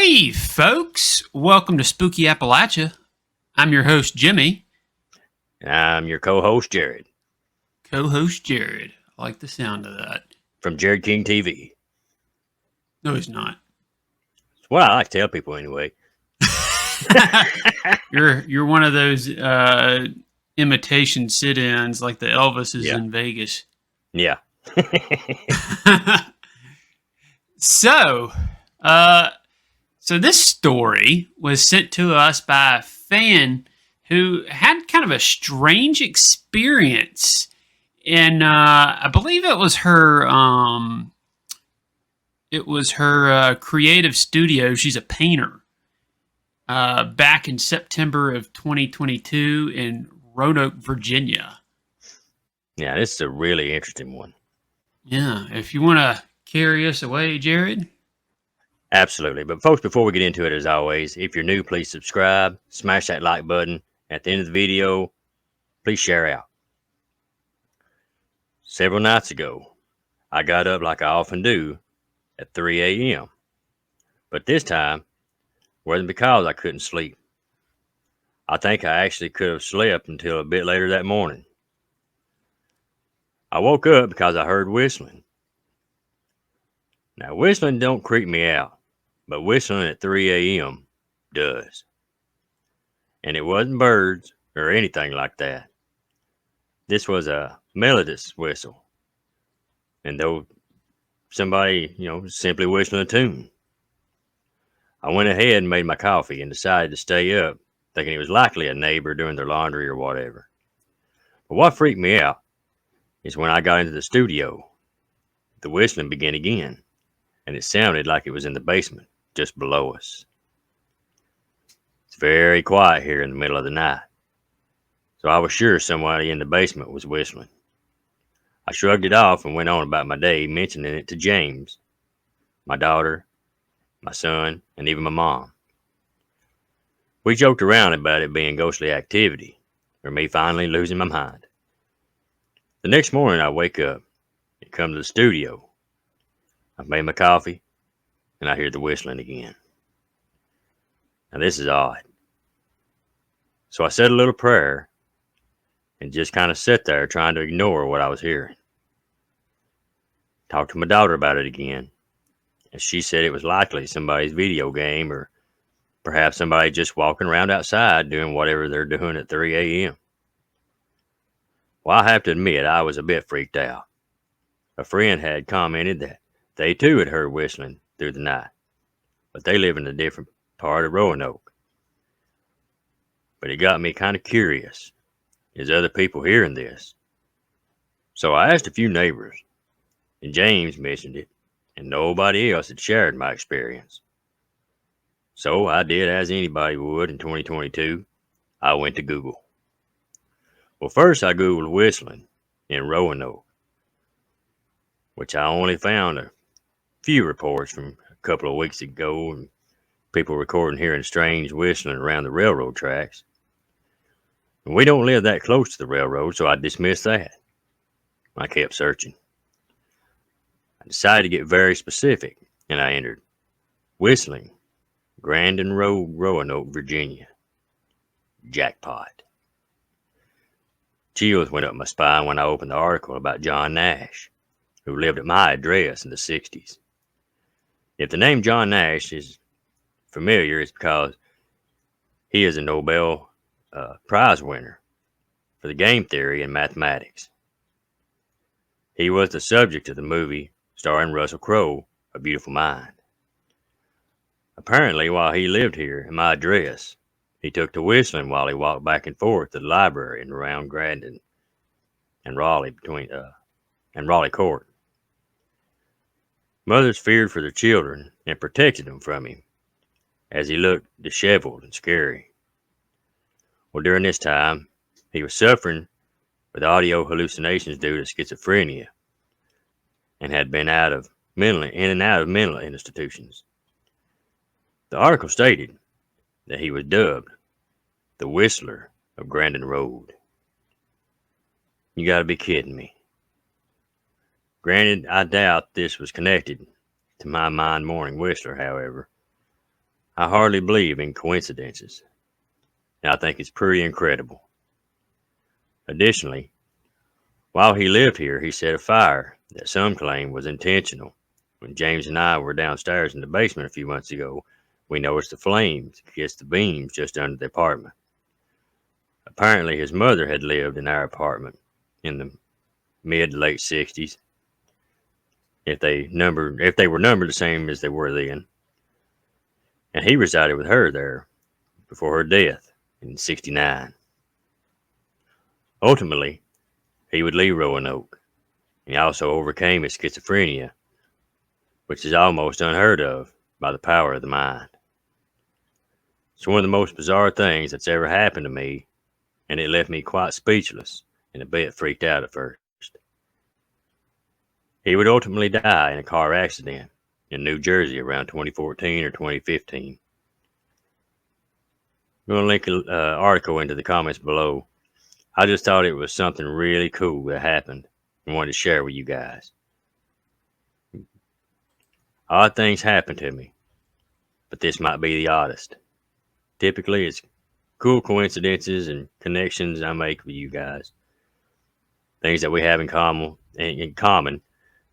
Hey, folks. Welcome to Spooky Appalachia. I'm your host, Jimmy. I'm your co-host, Jared. Co-host, Jared. I like the sound of that. From Jared King TV. No, he's not. Well, I like to tell people anyway. You're one of those imitation sit-ins like the Elvises in Vegas. Yeah. So this story was sent to us by a fan who had kind of a strange experience, and I believe it was her. It was her creative studio. She's a painter. Back in September of 2022 in Roanoke, Virginia. Yeah, this is a really interesting one. Yeah, if you want to carry us away, Jared. Absolutely. But folks, before we get into it, as always, if you're new, please subscribe, smash that like button. At the end of the video, please share out. Several nights ago, I got up like I often do at 3 a.m. But this time, wasn't because I couldn't sleep. I think I actually could have slept until a bit later that morning. I woke up because I heard whistling. Now, whistling don't creep me out, but whistling at 3 a.m. does. And it wasn't birds or anything like that. This was a melodious whistle. And though somebody, simply whistling a tune. I went ahead and made my coffee and decided to stay up, thinking it was likely a neighbor doing their laundry or whatever. But what freaked me out is when I got into the studio, the whistling began again, and it sounded like it was in the basement just below us. It's very quiet here in the middle of the night, so I was sure somebody in the basement was whistling. I shrugged it off and went on about my day, mentioning it to James, my daughter, my son, and even my mom. We joked around about it being ghostly activity, or me finally losing my mind. The next morning I wake up and come to the studio. I've made my coffee, and I hear the whistling again. Now this is odd. So I said a little prayer and just kind of sat there trying to ignore what I was hearing. Talked to my daughter about it again, and she said it was likely somebody's video game or perhaps somebody just walking around outside doing whatever they're doing at 3 a.m. Well, I have to admit I was a bit freaked out. A friend had commented that they too had heard whistling through the night, but they live in a different part of Roanoke. But it got me kind of curious. Is other people hearing this? So I asked a few neighbors, and James mentioned it, and nobody else had shared my experience. So I did as anybody would in 2022. I went to Google. Well, first I Googled whistling in Roanoke, which I only found a few reports from a couple of weeks ago, and people recording hearing strange whistling around the railroad tracks. And we don't live that close to the railroad, so I dismissed that. I kept searching. I decided to get very specific, and I entered whistling, Grandin Road, Roanoke, Virginia. Jackpot. Chills went up my spine when I opened the article about John Nash, who lived at my address in the 60s. If the name John Nash is familiar, it's because he is a Nobel Prize winner for the game theory and mathematics. He was the subject of the movie starring Russell Crowe, A Beautiful Mind. Apparently, while he lived here in my address, he took to whistling while he walked back and forth to the library and around Grandin and Raleigh and Raleigh Court. Mothers feared for their children and protected them from him, as he looked disheveled and scary. Well, during this time, he was suffering with audio hallucinations due to schizophrenia and had been in and out of mental institutions. The article stated that he was dubbed the Whistler of Grandin Road. You gotta be kidding me. Granted, I doubt this was connected to my mind morning whistler, however. I hardly believe in coincidences, and I think it's pretty incredible. Additionally, while he lived here, he set a fire that some claim was intentional. When James and I were downstairs in the basement a few months ago, we noticed the flames against the beams just under the apartment. Apparently, his mother had lived in our apartment in the mid to late 60s, if they were numbered the same as they were then, and he resided with her there before her death in '69. Ultimately, he would leave Roanoke, and he also overcame his schizophrenia, which is almost unheard of by the power of the mind. It's one of the most bizarre things that's ever happened to me, and it left me quite speechless and a bit freaked out at first. He would ultimately die in a car accident in New Jersey around 2014 or 2015. I'm going to link an article into the comments below. I just thought it was something really cool that happened and wanted to share with you guys. Odd things happen to me, but this might be the oddest. Typically, it's cool coincidences and connections I make with you guys. Things that we have in common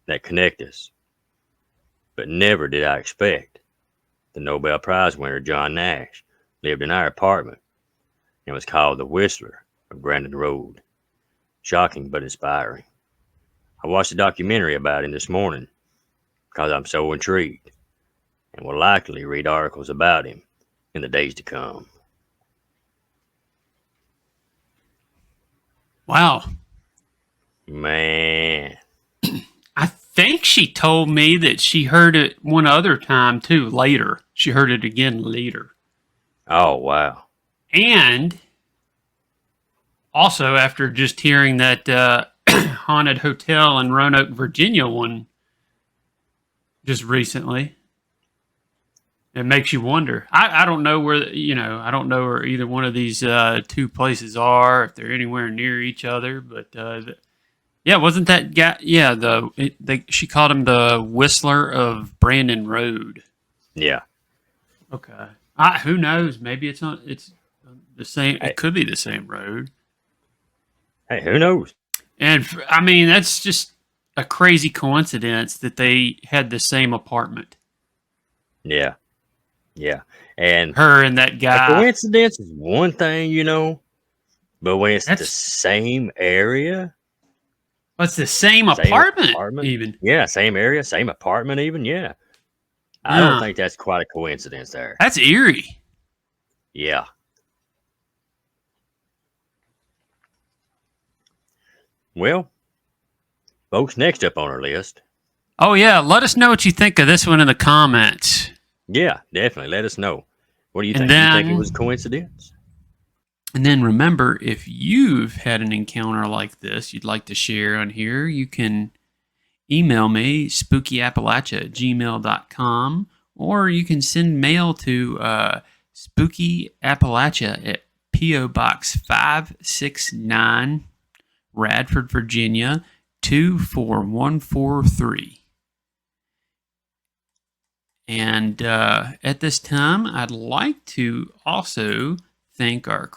that connect us. But never did I expect the Nobel Prize winner John Nash lived in our apartment and was called the Whistler of Grandin Road. Shocking but inspiring. I watched a documentary about him this morning because I'm so intrigued and will likely read articles about him in the days to come. Wow. Man. I think she told me that she heard it one other time too, later. She heard it again later. Oh, wow. And also, after just hearing that haunted hotel in Roanoke, Virginia one just recently, it makes you wonder. I don't know where, I don't know where either one of these two places are, if they're anywhere near each other, but yeah, wasn't that guy? Yeah, she called him the Whistler of Brandon Road. Yeah. Okay. Who knows? Maybe it's the same. It could be the same road. Hey, who knows? And I mean, that's just a crazy coincidence that they had the same apartment. Yeah. Yeah. And Her and that a guy. coincidence is one thing, but when it's the same area, It's the same apartment, even. Yeah, same area, same apartment, even. Yeah. I don't think that's quite a coincidence there. That's eerie. Yeah. Well, folks, next up on our list. Oh, yeah. Let us know what you think of this one in the comments. Yeah, definitely. Let us know. What do you think? Do you think it was a coincidence? And then remember, if you've had an encounter like this you'd like to share on here, you can email me, spookyappalachia@gmail.com, or you can send mail to Spooky Appalachia at P.O. Box 569, Radford, Virginia, 24143. And at this time, I'd like to also thank our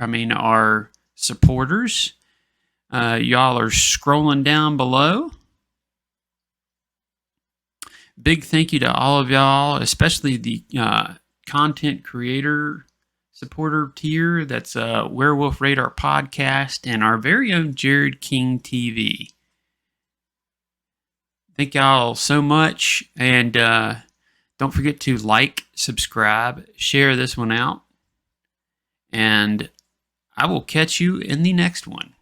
our supporters. Y'all are scrolling down below. Big thank you to all of y'all, especially the content creator supporter tier. That's Werewolf Radar Podcast and our very own Jared King TV. Thank y'all so much. And don't forget to like, subscribe, share this one out. And I will catch you in the next one.